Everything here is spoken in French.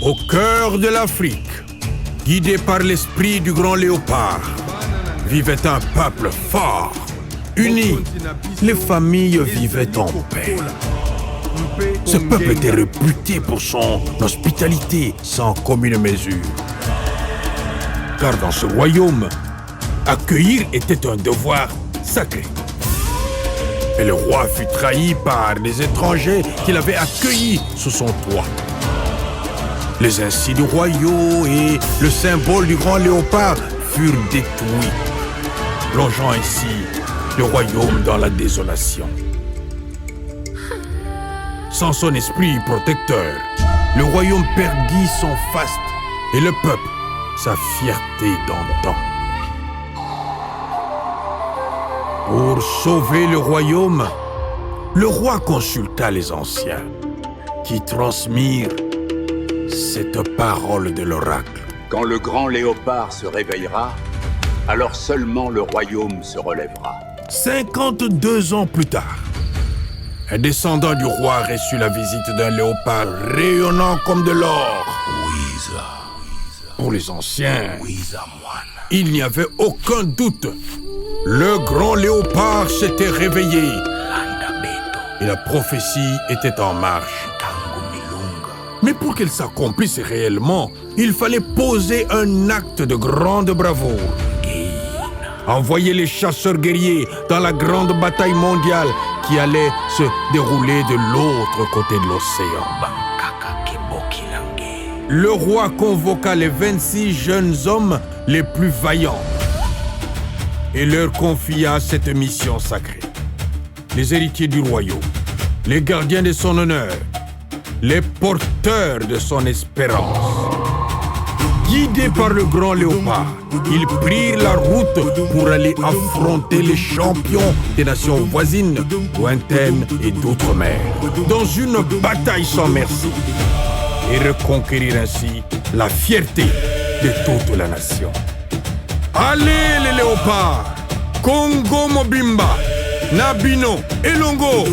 Au cœur de l'Afrique, guidé par l'esprit du grand léopard, vivait un peuple fort, uni. Les familles vivaient en paix. Ce peuple était réputé pour son hospitalité sans commune mesure. Car dans ce royaume, accueillir était un devoir sacré. Et le roi fut trahi par des étrangers qu'il avait accueillis sous son toit. Les insignes royaux et le symbole du grand léopard furent détruits, plongeant ainsi le royaume dans la désolation. Sans son esprit protecteur, le royaume perdit son faste et le peuple sa fierté d'antan. Pour sauver le royaume, le roi consulta les anciens, qui transmirent cette parole de l'oracle. Quand le grand léopard se réveillera, alors seulement le royaume se relèvera. 52 ans plus tard, un descendant du roi reçut la visite d'un léopard rayonnant comme de l'or. Pour les anciens, il n'y avait aucun doute. Le grand léopard s'était réveillé et la prophétie était en marche. Mais pour qu'elle s'accomplisse réellement, il fallait poser un acte de grande bravoure. Envoyer les chasseurs guerriers dans la grande bataille mondiale qui allait se dérouler de l'autre côté de l'océan. Le roi convoqua les 26 jeunes hommes les plus vaillants et leur confia cette mission sacrée. Les héritiers du royaume, les gardiens de son honneur, les porteurs de son espérance. Guidés par le grand léopard, ils prirent la route pour aller affronter les champions des nations voisines, lointaines et d'outre-mer, dans une bataille sans merci, et reconquérir ainsi la fierté de toute la nation. Allez les léopards! Congo Mobimba! Nabino! Elongo!